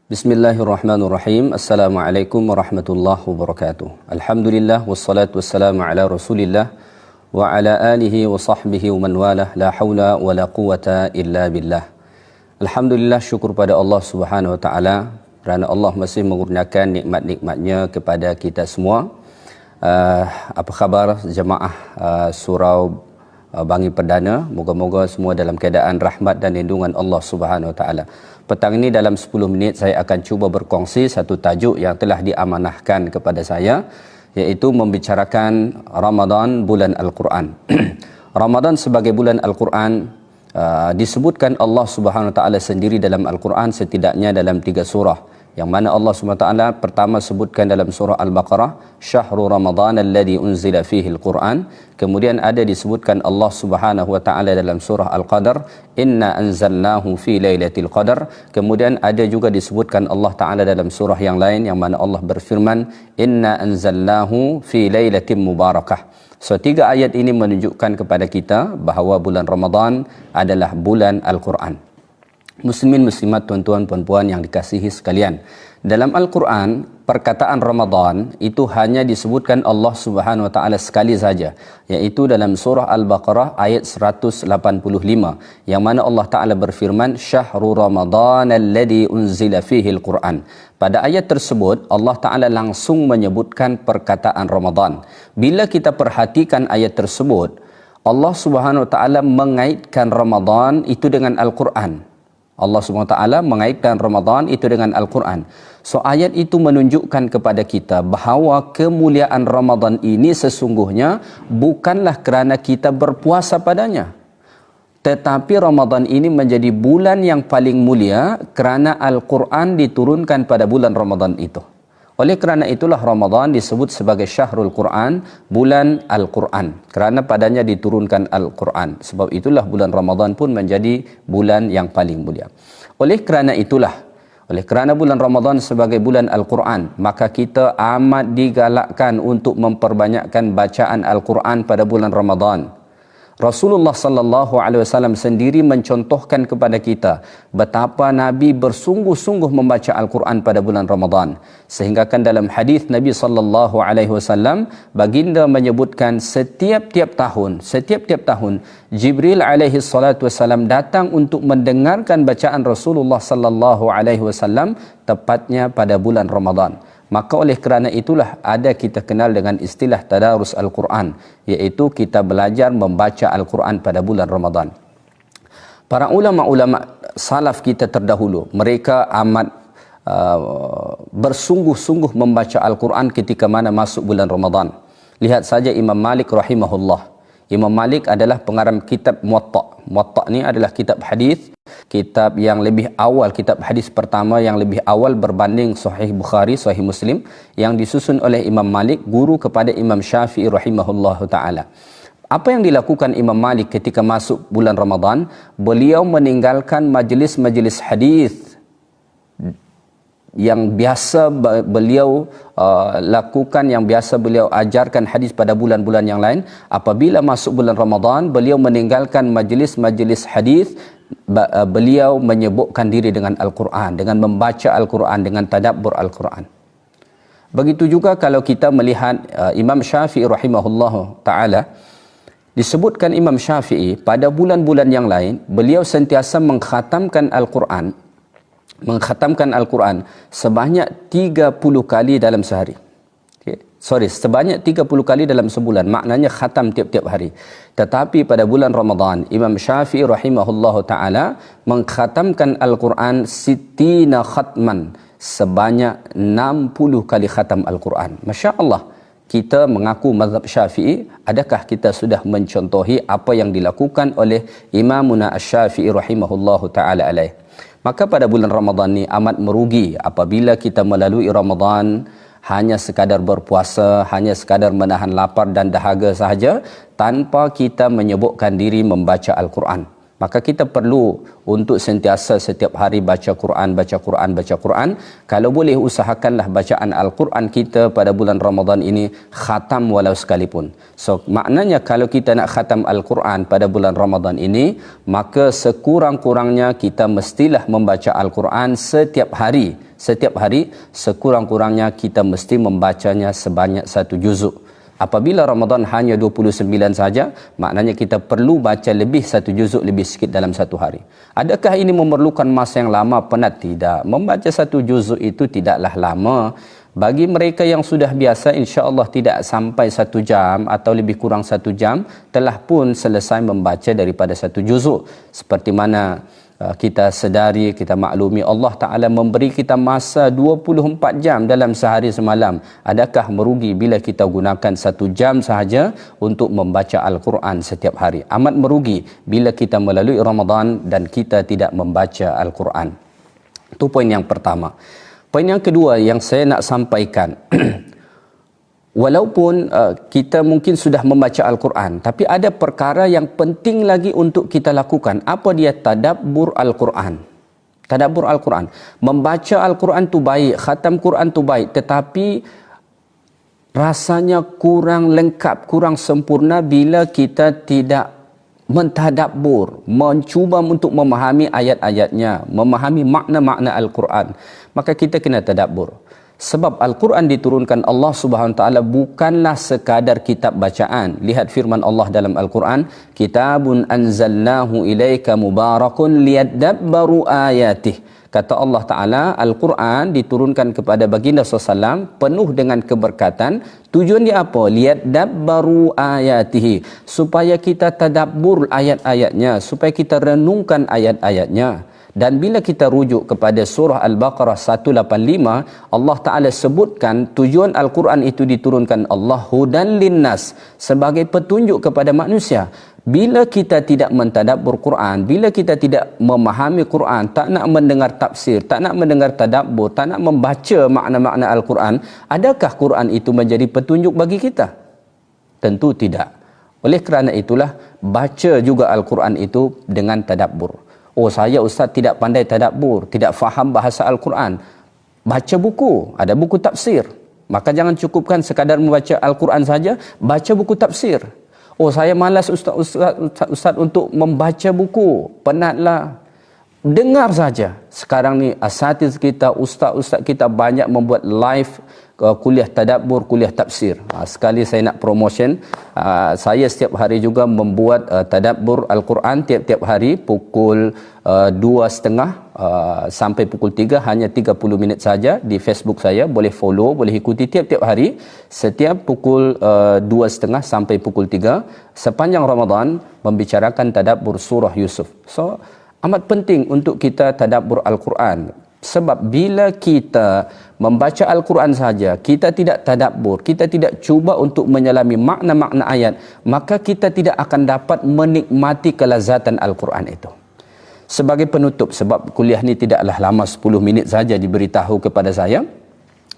Bismillahirrahmanirrahim. Assalamualaikum warahmatullahi wabarakatuh. Alhamdulillah wassalatu wassalamu ala Rasulillah wa ala alihi wa sahbihi wa man walah. La haula wa la quwata illa billah. Alhamdulillah, syukur pada Allah Subhanahu wa taala kerana Allah masih mengurniakan nikmat-nikmatnya kepada kita semua. Apa khabar jemaah surau Bangi Perdana? Moga-moga semua dalam keadaan rahmat dan lindungan Allah Subhanahu wa taala. Petang ini dalam 10 minit saya akan cuba berkongsi satu tajuk yang telah diamanahkan kepada saya, iaitu membicarakan Ramadan, bulan Al-Quran. Ramadan sebagai bulan Al-Quran disebutkan Allah Subhanahu wa taala sendiri dalam Al-Quran setidaknya dalam 3 surah. Yang mana Allah SWT pertama sebutkan dalam surah Al-Baqarah, Syahrul Ramadan alladhi unzila fihi Al-Quran. Kemudian ada disebutkan Allah Subhanahu wa taala dalam surah Al-Qadar, Inna anzalnahu fi lailatul qadar. Kemudian ada juga disebutkan Allah Taala dalam surah yang lain yang mana Allah berfirman, Inna anzalnahu fi lailatin mubarakah. So 3 ayat ini menunjukkan kepada kita bahawa bulan Ramadan adalah bulan Al-Quran. Muslimin muslimat, tuan-tuan puan-puan yang dikasihi sekalian, dalam Al-Quran perkataan Ramadan itu hanya disebutkan Allah Subhanahu wa taala sekali saja, iaitu dalam surah Al-Baqarah ayat 185, yang mana Allah Taala berfirman, Syahrul Ramadan alladhi unzila fihi Al-Quran. Pada ayat tersebut Allah Taala langsung menyebutkan perkataan Ramadan. Bila kita perhatikan ayat tersebut, Allah Subhanahu wa taala mengaitkan Ramadan itu dengan Al-Quran. Allah SWT mengaitkan Ramadan itu dengan Al-Quran. So ayat itu menunjukkan kepada kita bahawa kemuliaan Ramadan ini sesungguhnya bukanlah kerana kita berpuasa padanya, tetapi Ramadan ini menjadi bulan yang paling mulia kerana Al-Quran diturunkan pada bulan Ramadan itu. Oleh kerana itulah Ramadan disebut sebagai Syahrul Quran, bulan Al-Quran, kerana padanya diturunkan Al-Quran. Sebab itulah bulan Ramadan pun menjadi bulan yang paling mulia. Oleh kerana bulan Ramadan sebagai bulan Al-Quran, maka kita amat digalakkan untuk memperbanyakkan bacaan Al-Quran pada bulan Ramadan. Rasulullah sallallahu alaihi wasallam sendiri mencontohkan kepada kita betapa Nabi bersungguh-sungguh membaca Al-Quran pada bulan Ramadan, sehingga kan dalam hadis Nabi sallallahu alaihi wasallam baginda menyebutkan setiap-tiap tahun Jibril alaihi salatu wasallam datang untuk mendengarkan bacaan Rasulullah sallallahu alaihi wasallam tepatnya pada bulan Ramadan. Maka oleh kerana itulah ada kita kenal dengan istilah tadarus Al-Quran, iaitu kita belajar membaca Al-Quran pada bulan Ramadan. Para ulama-ulama salaf kita terdahulu, mereka amat bersungguh-sungguh membaca Al-Quran ketika mana masuk bulan Ramadan. Lihat saja Imam Malik rahimahullah. Imam Malik adalah pengarang kitab Muwatta. Muwatta ni adalah kitab hadis, kitab yang lebih awal, kitab hadis pertama yang lebih awal berbanding Sahih Bukhari, Sahih Muslim, yang disusun oleh Imam Malik, guru kepada Imam Syafi'i rahimahullahu taala. Apa yang dilakukan Imam Malik ketika masuk bulan Ramadan? Beliau meninggalkan majlis-majlis hadis yang biasa beliau lakukan, yang biasa beliau ajarkan hadis pada bulan-bulan yang lain. Apabila masuk bulan Ramadan, beliau meninggalkan majlis-majlis hadis, beliau menyebukkan diri dengan Al-Quran, dengan membaca Al-Quran, dengan tadabbur Al-Quran. Begitu juga kalau kita melihat Imam Syafi'i rahimahullah ta'ala, disebutkan Imam Syafi'i pada bulan-bulan yang lain, beliau sentiasa mengkhatamkan Al-Quran sebanyak 30 kali dalam sehari. Sebanyak 30 kali dalam sebulan, maknanya khatam tiap-tiap hari. Tetapi pada bulan Ramadan, Imam Syafi'i rahimahullahu taala mengkhatamkan Al-Quran 60 khatman, sebanyak 60 kali khatam Al-Quran. Masya-Allah, kita mengaku mazhab Syafi'i, adakah kita sudah mencontohi apa yang dilakukan oleh Imamuna Asy-Syafi'i rahimahullahu taala alaih? Maka pada bulan Ramadan ni amat merugi apabila kita melalui Ramadan hanya sekadar berpuasa, hanya sekadar menahan lapar dan dahaga sahaja tanpa kita menyebukkan diri membaca Al-Quran. Maka kita perlu untuk sentiasa setiap hari baca Quran. Kalau boleh usahakanlah bacaan Al-Quran kita pada bulan Ramadan ini khatam walau sekalipun. So maknanya kalau kita nak khatam Al-Quran pada bulan Ramadan ini, maka sekurang-kurangnya kita mestilah membaca Al-Quran setiap hari setiap hari sekurang-kurangnya kita mesti membacanya sebanyak 1 juzuk. Apabila Ramadan hanya 29 saja, maknanya kita perlu baca lebih 1 juzuk lebih sikit dalam 1 hari. Adakah ini memerlukan masa yang lama? Penat tidak. Membaca 1 juzuk itu tidaklah lama. Bagi mereka yang sudah biasa, insya-Allah tidak sampai 1 jam atau lebih kurang 1 jam telah pun selesai membaca daripada 1 juzuk. Seperti mana kita sedari, kita maklumi Allah Ta'ala memberi kita masa 24 jam dalam sehari semalam. Adakah merugi bila kita gunakan 1 jam sahaja untuk membaca Al-Quran setiap hari? Amat merugi bila kita melalui Ramadan dan kita tidak membaca Al-Quran. Itu poin yang pertama. Poin yang kedua yang saya nak sampaikan, walaupun kita mungkin sudah membaca Al-Quran, tapi ada perkara yang penting lagi untuk kita lakukan. Apa dia? Tadabbur Al-Quran. Tadabbur Al-Quran. Membaca Al-Quran tu baik, khatam Quran tu baik, tetapi rasanya kurang lengkap, kurang sempurna bila kita tidak mentadabbur, mencuba untuk memahami ayat-ayatnya, memahami makna-makna Al-Quran. Maka kita kena tadabbur. Sebab Al-Quran diturunkan Allah Subhanahu Wa Taala bukanlah sekadar kitab bacaan. Lihat firman Allah dalam Al-Quran, kitabun anzalnahu ilaika mubarakun liyadabbaru ayatih. Kata Allah Ta'ala, Al-Quran diturunkan kepada baginda SAW penuh dengan keberkatan. Tujuan dia apa? Liyadabbaru ayatihi. Supaya kita tadabbur ayat-ayatnya, supaya kita renungkan ayat-ayatnya. Dan bila kita rujuk kepada surah Al-Baqarah 185, Allah Ta'ala sebutkan tujuan Al-Quran itu diturunkan Allah hudan linnas, sebagai petunjuk kepada manusia. Bila kita tidak mentadabbur Quran, bila kita tidak memahami Quran, tak nak mendengar tafsir, tak nak mendengar tadabbur, tak nak membaca makna-makna Al-Quran, adakah Quran itu menjadi petunjuk bagi kita? Tentu tidak. Oleh kerana itulah, baca juga Al-Quran itu dengan tadabbur. Oh, saya ustaz tidak pandai tadabbur, tidak faham bahasa Al-Quran. Baca buku, ada buku tafsir. Maka jangan cukupkan sekadar membaca Al-Quran saja, baca buku tafsir. Oh, saya malas ustaz untuk membaca buku, penatlah. Dengar saja. Sekarang ni asatiz kita, ustaz-ustaz kita banyak membuat live kuliah tadabbur, kuliah tafsir. Sekali saya nak promotion, saya setiap hari juga membuat tadabbur Al-Quran tiap-tiap hari pukul 2.30 sampai pukul 3, hanya 30 minit saja di Facebook saya. Boleh follow, boleh ikuti tiap-tiap hari, setiap pukul 2.30 sampai pukul 3 sepanjang Ramadan, membicarakan tadabbur surah Yusuf. So amat penting untuk kita tadabbur Al-Quran. Sebab bila kita membaca Al-Quran saja, kita tidak tadabbur, kita tidak cuba untuk menyelami makna-makna ayat, maka kita tidak akan dapat menikmati kelazatan Al-Quran itu. Sebagai penutup, sebab kuliah ni tidaklah lama, 10 minit saja diberitahu kepada saya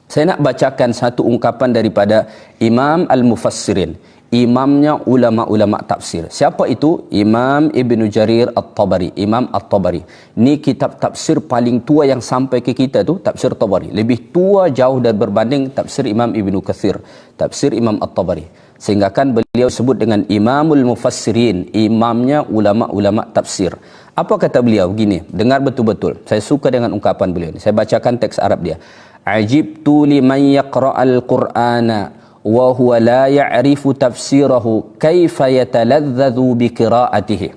nak bacakan satu ungkapan daripada Imam Al-Mufassirin, imamnya ulama-ulama tafsir. Siapa itu? Imam Ibn Jarir At-Tabari. Imam At-Tabari. Ni kitab tafsir paling tua yang sampai ke kita tu, tafsir Tabari. Lebih tua jauh dan berbanding tafsir Imam Ibn Kathir, tafsir Imam At-Tabari. Sehingga kan beliau sebut dengan Imamul Mufassirin, imamnya ulama-ulama tafsir. Apa kata beliau? Begini, dengar betul-betul. Saya suka dengan ungkapan beliau ni. Saya bacakan teks Arab dia. Ajibtu liman yaqra'al Qur'ana wa huwa la ya'rifu tafsirahu kaifa yataladhdhu bi qira'atihi.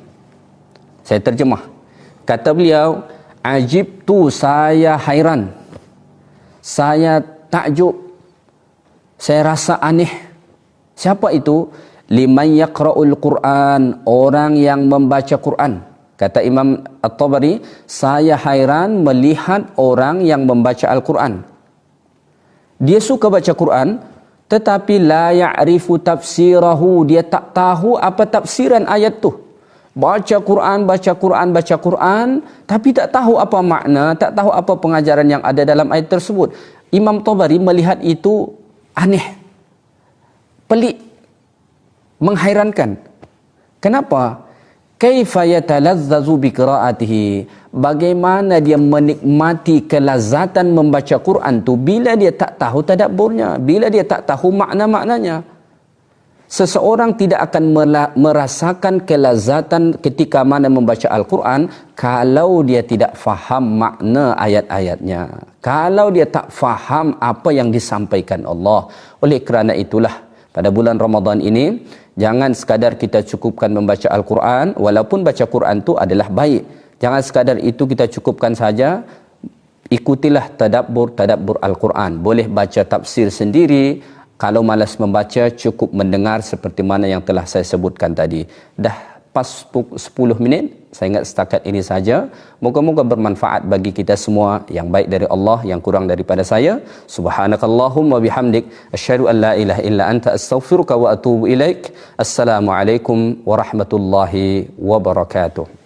Saya terjemah. Kata beliau, ajibtu, saya hairan, saya takjub, saya rasa aneh. Siapa itu? Liman yaqra'ul Qur'an, orang yang membaca Quran. Kata Imam At-Tabari, saya hairan melihat orang yang membaca Al-Quran. Dia suka baca Quran, tetapi la ya'rifu tafsirahu, dia tak tahu apa tafsiran ayat tu. Baca Quran, baca Quran, baca Quran, tapi tak tahu apa makna, tak tahu apa pengajaran yang ada dalam ayat tersebut. Imam Tabari melihat itu aneh, pelik, menghairankan. Kenapa? Kaifa yatalazzazu bi qira'atihi, bagaimana dia menikmati kelazatan membaca Quran tu bila dia tak tahu tadabburnya, bila dia tak tahu makna-maknanya. Seseorang tidak akan merasakan kelazatan ketika mana membaca Al-Quran kalau dia tidak faham makna ayat-ayatnya. Kalau dia tak faham apa yang disampaikan Allah. Oleh kerana itulah pada bulan Ramadan ini, jangan sekadar kita cukupkan membaca Al-Quran, walaupun baca Quran itu adalah baik. Jangan sekadar itu kita cukupkan saja. Ikutilah tadabbur Al-Quran. Boleh baca tafsir sendiri. Kalau malas membaca, cukup mendengar seperti mana yang telah saya sebutkan tadi. Dah pas 10 minit, saya ingat setakat ini saja. Moga-moga bermanfaat bagi kita semua. Yang baik dari Allah, yang kurang daripada saya. Subhanakallahumma bihamdik. Asyhadu an la ilaha illa anta astaghfiruka wa atubu ilaik. Assalamualaikum warahmatullahi wabarakatuh.